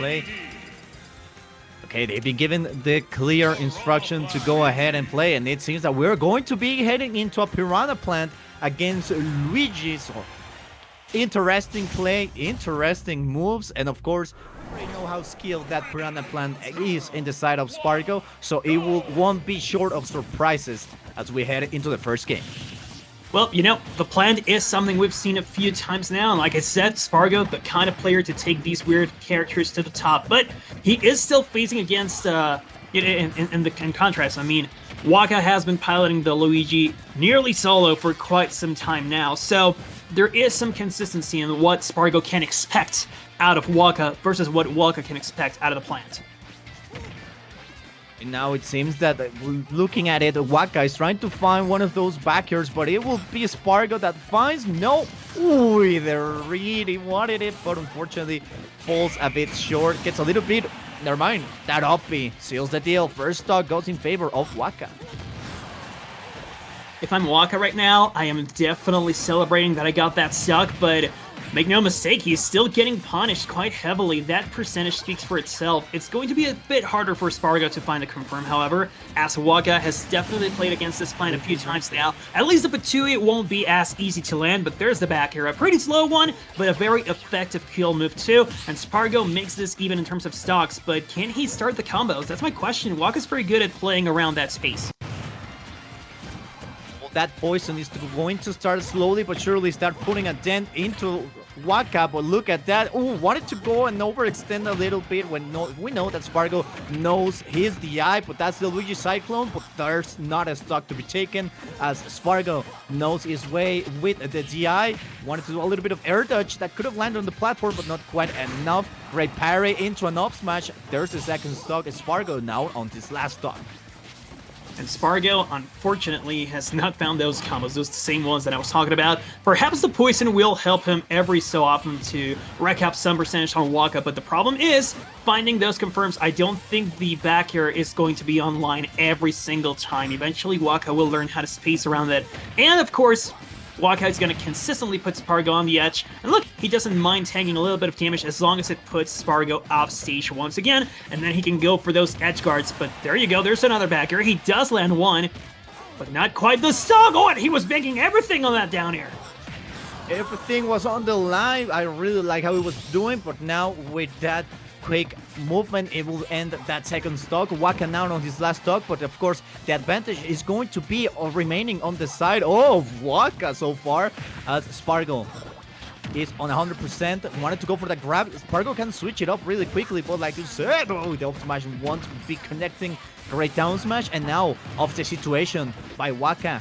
play. Okay, they've been given the clear instruction to go ahead and play, and it seems that we're going to be heading into a Piranha plant against Luigi. So, interesting play, interesting moves, and of course, we already know how skilled that Piranha plant is in the side of Spargo, so it won't be short of surprises as we head into the first game. Well, you know, the plant is something we've seen a few times now, and like I said, Spargo, the kind of player to take these weird characters to the top, but he is still facing against, in contrast, I mean, WaKa has been piloting the Luigi nearly solo for quite some time now, so there is some consistency in what Spargo can expect out of WaKa versus what WaKa can expect out of the plant. And now it seems that, looking at it, WaKa is trying to find one of those backers, but it will be Spargo that finds no. Ooh, they really wanted it, but unfortunately falls a bit short. Gets a little bit. Never mind. That up B seals the deal. First stock goes in favor of WaKa. If I'm WaKa right now, I am definitely celebrating that I got that stock, but make no mistake, he's still getting punished quite heavily. That percentage speaks for itself. It's going to be a bit harder for Spargo to find a confirm, however, as WaKa has definitely played against this plant a few times now. At least the Patui won't be as easy to land, but there's the back air. A pretty slow one, but a very effective kill move too, and Spargo makes this even in terms of stocks, but can he start the combos? That's my question. WaKa's very good at playing around that space. That poison is going to start slowly but surely start putting a dent into WaKa, but look at that. Ooh, wanted to go and overextend a little bit when we know that Spargo knows his DI, but that's the Luigi Cyclone, but there's not a stock to be taken as Spargo knows his way with the DI. Wanted to do a little bit of air dodge that could have landed on the platform, but not quite enough. Great parry into an up smash. There's the second stock. Spargo now on this last stock. And Spargo, unfortunately, has not found those combos, those same ones that I was talking about. Perhaps the poison will help him every so often to rack up some percentage on WaKa, but the problem is finding those confirms. I don't think the back air is going to be online every single time. Eventually, WaKa will learn how to space around that. And of course, WaKa is going to consistently put Spargo on the edge. And look, he doesn't mind taking a little bit of damage as long as it puts Spargo off stage once again. And then he can go for those edge guards. But there you go, there's another backer. He does land one, but not quite the stock. Oh, and he was banking everything on that down air. Everything was on the line. I really like how he was doing, but now with that quick movement, it will end that second stock. WaKa now on his last stock, but of course the advantage is going to be remaining on the side of WaKa so far, as Spargo is on 100%. Wanted to go for that grab. Spargo can switch it up really quickly, but like you said, oh, the up smash won't be connecting. Great down smash, and now off the situation by WaKa.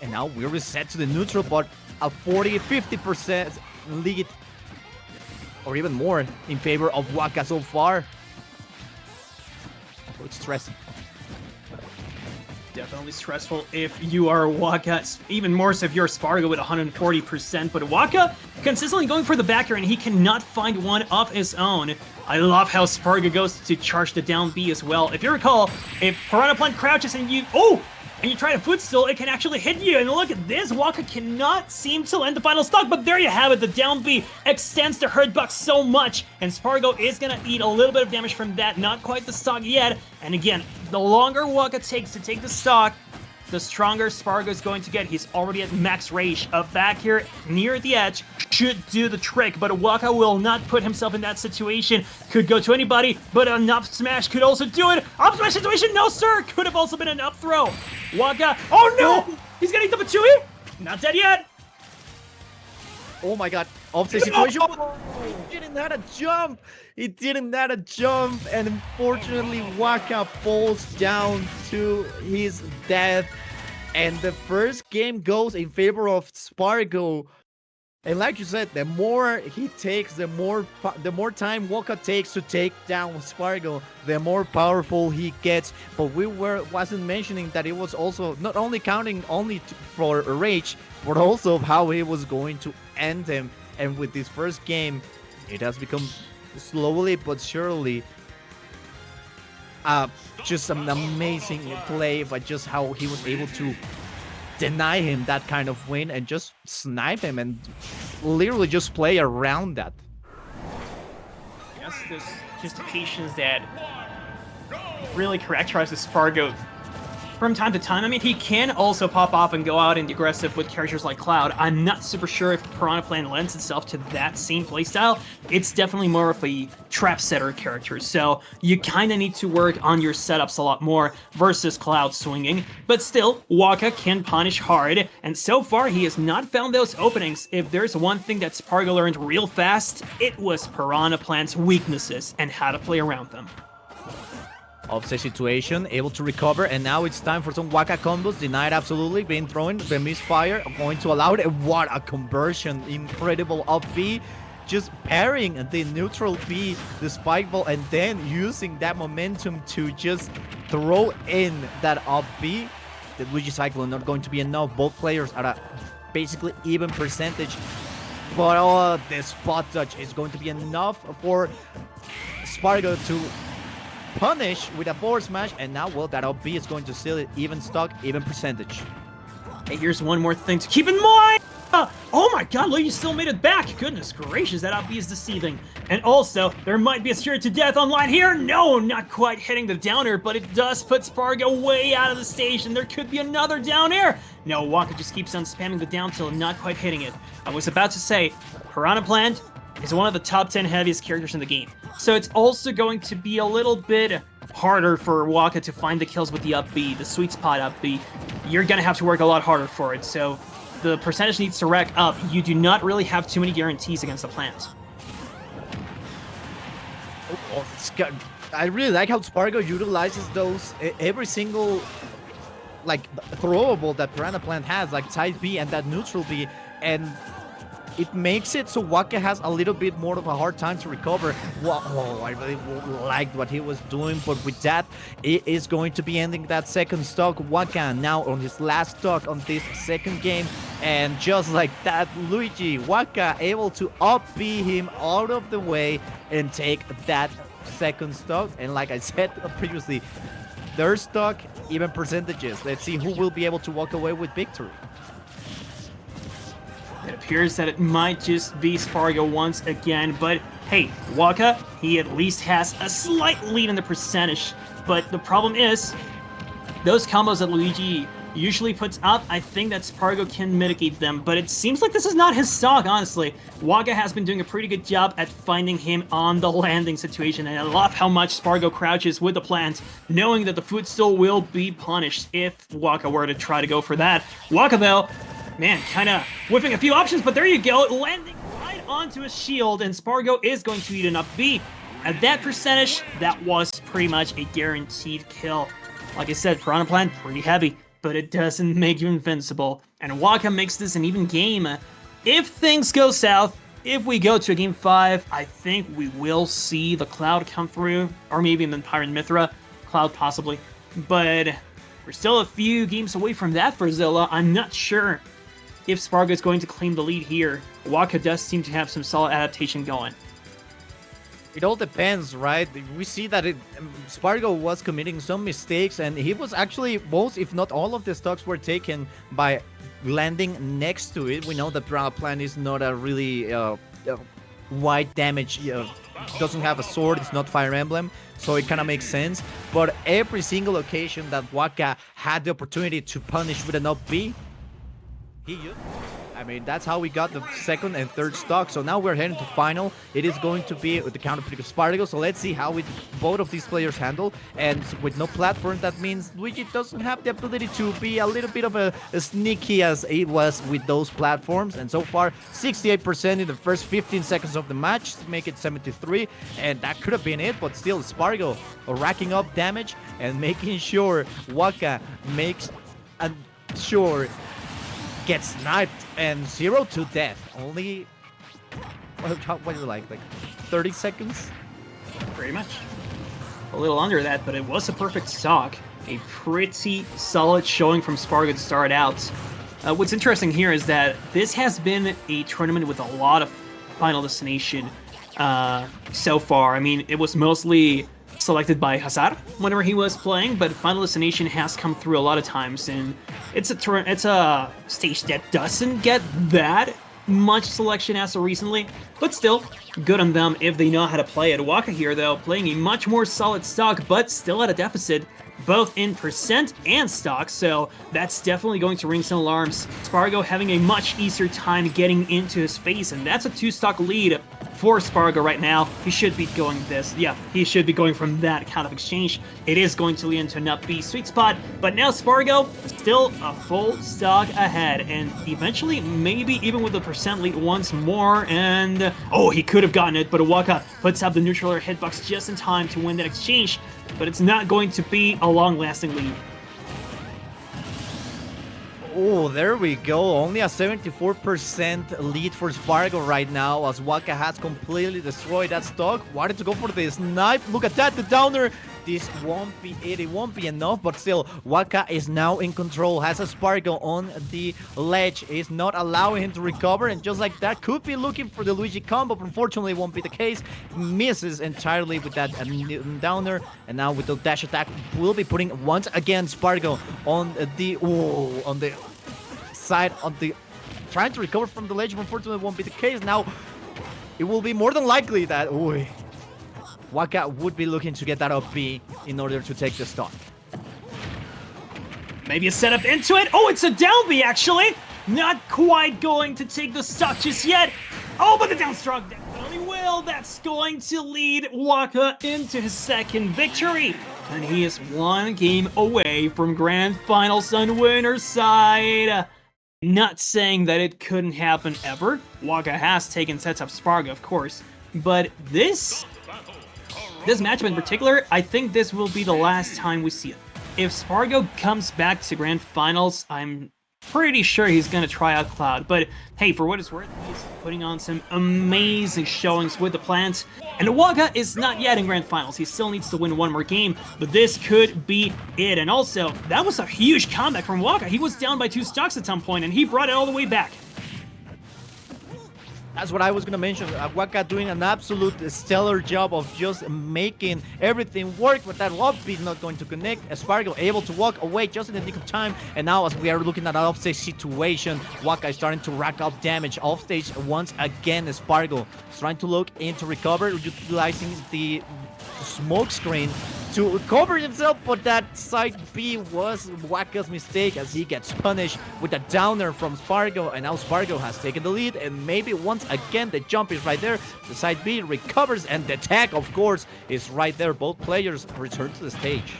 And now we're reset to the neutral, but a 40-50% lead, or even more, in favor of WaKa so far. Oh, it's stressing. Definitely stressful if you are WaKa, even more so if you're Spargo with 140%, but WaKa consistently going for the backer and he cannot find one of his own. I love how Spargo goes to charge the down B as well. If you recall, if Piranha Plant crouches and you try to footstool, it can actually hit you. And look at this, WaKa cannot seem to land the final stock, but there you have it. The down B extends the hurt box so much, and Spargo is gonna eat a little bit of damage from that. Not quite the stock yet. And again, the longer WaKa takes to take the stock, the stronger Spargo is going to get. He's already at max rage. Up back here near the edge should do the trick, but WaKa will not put himself in that situation. Could go to anybody, but an up smash could also do it. Up smash situation, no sir! Could have also been an up throw. WaKa, oh no! He's getting the Patui! Not dead yet! Oh my god, off the situation. He didn't have a jump. He didn't have a jump, and unfortunately WaKa falls down to his death. And the first game goes in favor of Spargo. And like you said, the more he takes, the more time WaKa takes to take down Spargo, the more powerful he gets. But we wasn't mentioning that it was also not only counting for rage, but also how he was going to end him. And with this first game, it has become slowly but surely just an amazing play, but just how he was able to deny him that kind of win and just snipe him and literally just play around that. Yeah, has this just patience that really characterizes Spargo from time to time. I mean, he can also pop off and go out and be aggressive with characters like Cloud. I'm not super sure if Piranha Plant lends itself to that same playstyle. It's definitely more of a trap setter character, so you kind of need to work on your setups a lot more versus Cloud swinging. But still, WaKa can punish hard, and so far he has not found those openings. If there's one thing that Spargo learned real fast, it was Piranha Plant's weaknesses and how to play around them. Offset situation, able to recover, and now it's time for some WaKa combos. Denied absolutely, being thrown, the misfire, going to allow it. What a conversion, incredible up B. Just parrying the neutral B, the spike ball, and then using that momentum to just throw in that up B. The Luigi Cyclone not going to be enough. Both players at a basically even percentage. But oh, the spot touch is going to be enough for Spargo to punish with a forward smash, and now, well, that up B is going to seal it. Even stock, even percentage. Hey, here's one more thing to keep in mind. Oh my god, Luigi still made it back. Goodness gracious, that up B is deceiving. And also, there might be a Steer to Death online here. No, not quite hitting the down air, but it does put Spargo way out of the stage, and there could be another down air. No, WaKa just keeps on spamming the down tilt, not quite hitting it. I was about to say, Piranha Plant is one of the top 10 heaviest characters in the game. So it's also going to be a little bit harder for WaKa to find the kills with the up B, the sweet spot up B. You're going to have to work a lot harder for it, so the percentage needs to rack up. You do not really have too many guarantees against the plant. I really like how Spargo utilizes those, every single like throwable that Piranha Plant has, like side B and that neutral B, and it makes it so WaKa has a little bit more of a hard time to recover. Whoa, I really liked what he was doing, but with that, it is going to be ending that second stock. WaKa now on his last stock on this second game, and just like that, Luigi, WaKa able to up B him out of the way and take that second stock. And like I said previously, third stock, even percentages. Let's see who will be able to walk away with victory. It appears that it might just be Spargo once again, but hey, WaKa, he at least has a slight lead in the percentage. But the problem is, those combos that Luigi usually puts up, I think that Spargo can mitigate them, but it seems like this is not his stock, honestly. WaKa has been doing a pretty good job at finding him on the landing situation, and I love how much Spargo crouches with the plant, knowing that the food still will be punished if WaKa were to try to go for that. WaKa, though, man, kind of whiffing a few options, but there you go, landing right onto his shield, and Spargo is going to eat an up B. At that percentage, that was pretty much a guaranteed kill. Like I said, Piranha Plant, pretty heavy, but it doesn't make you invincible, and WaKa makes this an even game. If things go south, if we go to a game 5, I think we will see the Cloud come through, or maybe even Pyron Mithra, Cloud possibly, but we're still a few games away from that for Zilla. I'm not sure if Spargo is going to claim the lead here. WaKa does seem to have some solid adaptation going. It all depends, right? We see that Spargo was committing some mistakes, and he was actually most, if not all of the stocks were taken by landing next to it. We know that Piranha Plant is not a really wide damage, doesn't have a sword, it's not Fire Emblem, so it kind of makes sense. But every single occasion that WaKa had the opportunity to punish with an up B, he used. I mean, that's how we got the second and third stock. So now we're heading to final. It is going to be with the counter pick of Spargo. So let's see how both of these players handle. And with no platform, that means Luigi doesn't have the ability to be a little bit of a sneaky as it was with those platforms. And so far, 68% in the first 15 seconds of the match to make it 73. And that could have been it, but still Spargo racking up damage and making sure WaKa makes sure gets sniped, and 0 to death. Only, what do you like 30 seconds? Pretty much. A little under that, but it was a perfect stock. A pretty solid showing from Spargo to start out. What's interesting here is that this has been a tournament with a lot of Final Destination so far. I mean, it was mostly selected by Hazard whenever he was playing, but Final Destination has come through a lot of times, and it's a stage that doesn't get that much selection as of recently, but still, good on them if they know how to play it. WaKa here, though, playing a much more solid stock, but still at a deficit, both in percent and stock, so that's definitely going to ring some alarms. Spargo having a much easier time getting into his face, and that's a 2-stock lead for Spargo right now. He should be going this. Yeah, he should be going from that kind of exchange. It is going to lead into an upbeat sweet spot, but now Spargo still a full stock ahead, and eventually maybe even with the percent lead once more, and oh, he could have gotten it, but WaKa puts up the neutral air hitbox just in time to win that exchange, but it's not going to be a long-lasting lead. Oh, there we go. Only a 74% lead for Spargo right now, as WaKa has completely destroyed that stock. Wanted to go for the snipe. Look at that, the downer. This won't be it. It won't be enough, but still, WaKa is now in control. Has a Spargo on the ledge. Is not allowing him to recover, and just like that, could be looking for the Luigi combo, but unfortunately, won't be the case. Misses entirely with that downer, and now with the dash attack, will be putting once again Spargo on the side of the trying to recover from the ledge, but unfortunately, won't be the case. Now, it will be more than likely that WaKa would be looking to get that up B in order to take the stock. Maybe a setup into it. Oh, it's a down B, actually. Not quite going to take the stock just yet. Oh, but the down stroke definitely will. That's going to lead WaKa into his second victory. And he is one game away from Grand Finals on winner's side. Not saying that it couldn't happen ever. WaKa has taken sets of Spargo, of course. But this matchup in particular, I think this will be the last time we see it. If Spargo comes back to Grand Finals, I'm pretty sure he's going to try out Cloud. But hey, for what it's worth, he's putting on some amazing showings with the plants. And WaKa is not yet in Grand Finals. He still needs to win one more game, but this could be it. And also, that was a huge comeback from WaKa. He was down by 2 stocks at some point, and he brought it all the way back. That's what I was going to mention. WaKa doing an absolute stellar job of just making everything work, but that up B is not going to connect. Spargo able to walk away just in the nick of time, and now as we are looking at an offstage situation, WaKa is starting to rack up damage. Offstage once again, Spargo is trying to look into recover, utilizing the smoke screen to cover himself, but that side B was WaKa's mistake as he gets punished with a downer from Spargo, and now Spargo has taken the lead, and maybe once again the jump is right there. The side B recovers, and the tag, of course, is right there. Both players return to the stage.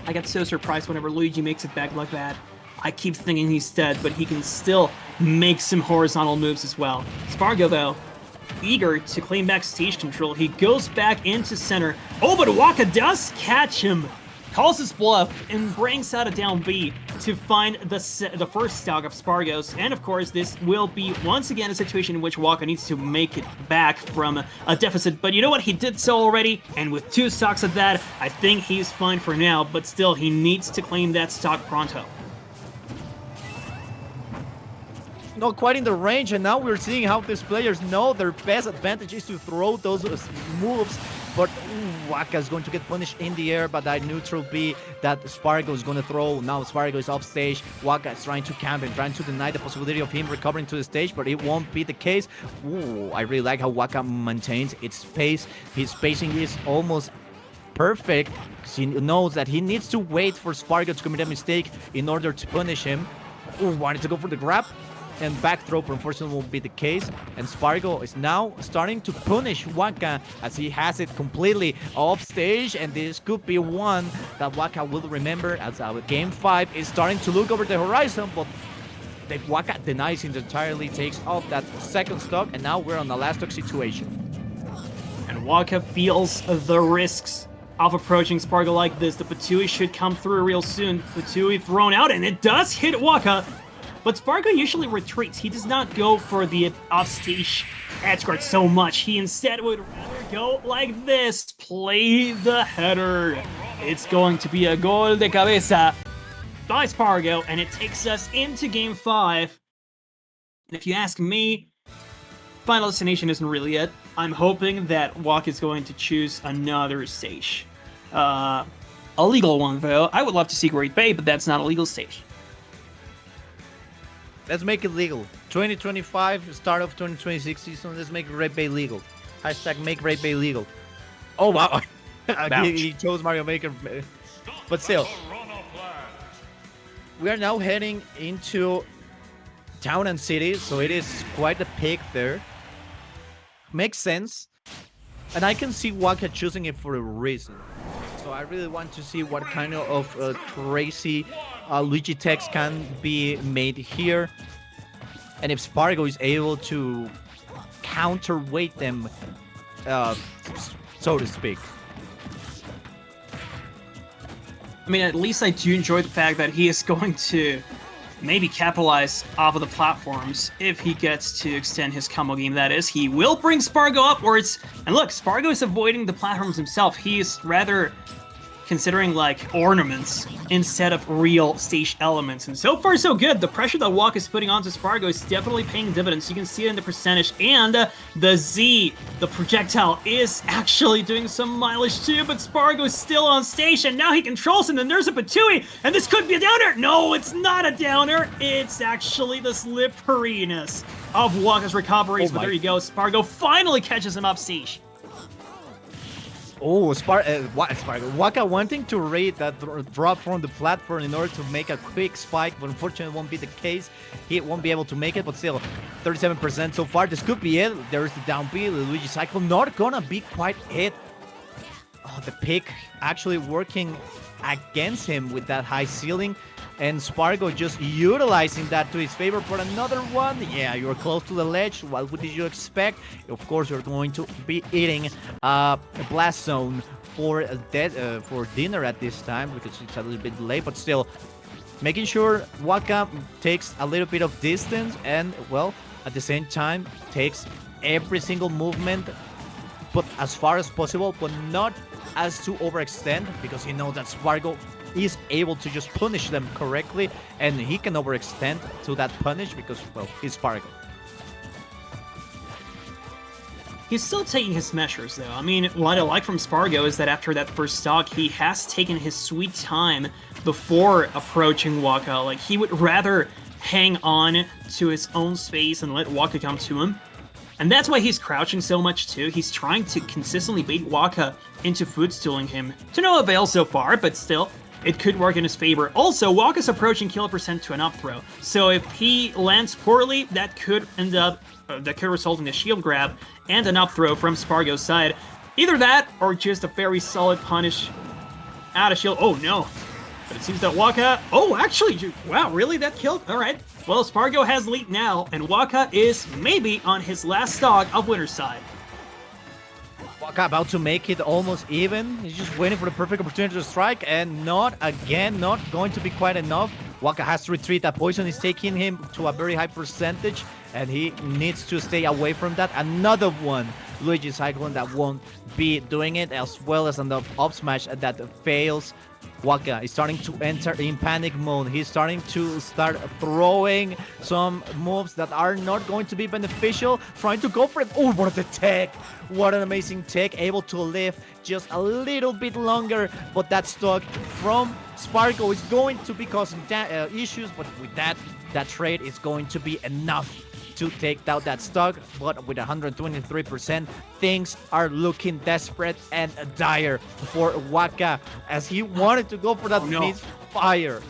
I get so surprised whenever Luigi makes it back like that. I keep thinking he's dead, but he can still make some horizontal moves as well. Spargo, though, eager to claim back stage control. He goes back into center. Oh, but WaKa does catch him. Calls his bluff and brings out a down B to find the first stock of Spargo's. And of course, this will be once again a situation in which WaKa needs to make it back from a deficit. But you know what? He did so already. And with 2 stocks of that, I think he's fine for now. But still, he needs to claim that stock pronto. Not quite in the range, and now we're seeing how these players know their best advantage is to throw those moves, but WaKa is going to get punished in the air by that neutral B that Spargo is going to throw. Now Spargo is off stage. WaKa is trying to camp and trying to deny the possibility of him recovering to the stage, but it won't be the case. Ooh, I really like how WaKa maintains its pace. His spacing is almost perfect because he knows that he needs to wait for Spargo to commit a mistake in order to punish him. Ooh, wanted to go for the grab, and back throw, but unfortunately won't be the case. And Spargo is now starting to punish WaKa as he has it completely off stage, and this could be one that WaKa will remember as our game 5 is starting to look over the horizon, but the WaKa denies him entirely, takes off that second stock, and now we're on the last stock situation. And WaKa feels the risks of approaching Spargo like this. The Patui should come through real soon. Patui thrown out, and it does hit WaKa. But Spargo usually retreats. He does not go for the offstage edge guard so much. He instead would rather go like this. Play the header. It's going to be a gol de cabeza by Spargo, and it takes us into game 5. And if you ask me, Final Destination isn't really it. I'm hoping that WaKa is going to choose another stage. A legal one, though. I would love to see Great Bay, but that's not a legal stage. Let's make it legal. 2025, start of 2026 season. Let's make Red Bay legal. Hashtag make Red Bay legal. Oh wow, he chose Mario Maker, but still. We are now heading into town and city, so it is quite a pick there. Makes sense, and I can see WaKa choosing it for a reason. So I really want to see what kind of crazy Luigi techs can be made here, and if Spargo is able to counterweight them, so to speak. I mean, at least I do enjoy the fact that he is going to maybe capitalize off of the platforms if he gets to extend his combo game. That is, he will bring Spargo up, or it's... And look, Spargo is avoiding the platforms himself. He is rather considering, like, ornaments instead of real stage elements. And so far, so good. The pressure that WaKa is putting onto Spargo is definitely paying dividends. You can see it in the percentage. And the Z, the projectile, is actually doing some mileage too, but Spargo is still on stage, and now he controls him, and there's a Patui, and this could be a downer! No, it's not a downer! It's actually the slipperiness of WaKa's recoveries, but there you go. Spargo finally catches him off stage. Oh, Spargo, WaKa wanting to raid that drop from the platform in order to make a quick spike, but unfortunately it won't be the case. He won't be able to make it, but still, 37% so far. This could be it. There's the down B, the Luigi cycle, not gonna be quite it. Oh, the pick actually working against him with that high ceiling, and Spargo just utilizing that to his favor for another one. Yeah, you're close to the ledge. What did you expect? Of course, you're going to be eating a blast zone for dinner at this time, because it's a little bit late, but still making sure WaKa takes a little bit of distance, and well, at the same time takes every single movement, but as far as possible, but not as to overextend, because he knows that Spargo is able to just punish them correctly, and he can overextend to that punish because, well, he's Spargo. He's still taking his measures, though. I mean, what I like from Spargo is that after that first stock, he has taken his sweet time before approaching WaKa. Like, he would rather hang on to his own space and let WaKa come to him. And that's why he's crouching so much, too. He's trying to consistently bait WaKa into footstooling him. To no avail so far, but still, it could work in his favor. Also, WaKa's approaching kill percent to an up throw. So if he lands poorly, that could end up... that could result in a shield grab and an up throw from Spargo's side. Either that, or just a very solid punish out of shield. Oh, no. But it seems that WaKa... Oh, actually, wow, really? That killed? All right. Well, Spargo has lead now, and WaKa is maybe on his last stock of winner's side. WaKa about to make it almost even. He's just waiting for the perfect opportunity to strike, and not going to be quite enough. WaKa has to retreat. That poison is taking him to a very high percentage, and he needs to stay away from that. Another one, Luigi Cyclone, that won't be doing it, as well as an up smash that fails. WaKa is starting to enter in panic mode. He's starting to throwing some moves that are not going to be beneficial, trying to go for it. Oh, what a tech! What an amazing tech, able to live just a little bit longer, but that stock from Spargo is going to be causing issues, but with that trade is going to be enough to take out that stock. But with 123%, things are looking desperate and dire for WaKa, as he wanted to go for that misfire.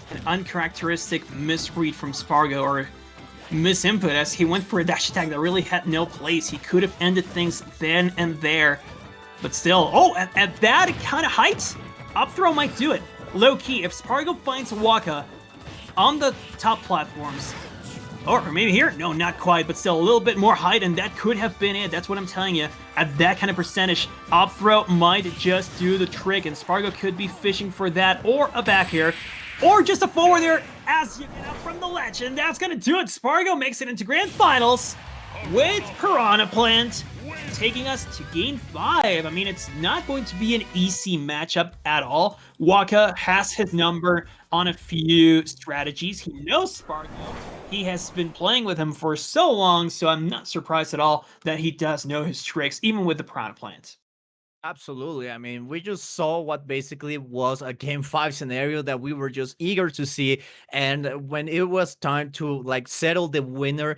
An uncharacteristic misread from Spargo, or misinput, as he went for a dash attack that really had no place. He could have ended things then and there, but still. Oh, at that kind of height, up throw might do it. Low key, if Spargo finds WaKa on the top platforms, or maybe here? No, not quite, but still a little bit more height, and that could have been it. That's what I'm telling you. At that kind of percentage, up throw might just do the trick, and Spargo could be fishing for that, or a back air, or just a forward air as you get up from the ledge, and that's gonna do it. Spargo makes it into Grand Finals with Piranha Plant, taking us to Game 5. I mean, it's not going to be an easy matchup at all. WaKa has his number on a few strategies. He knows Spargo. He has been playing with him for so long, so I'm not surprised at all that he does know his tricks, even with the Piranha Plant. Absolutely. I mean, we just saw what basically was a game five scenario that we were just eager to see. And when it was time to like settle the winner,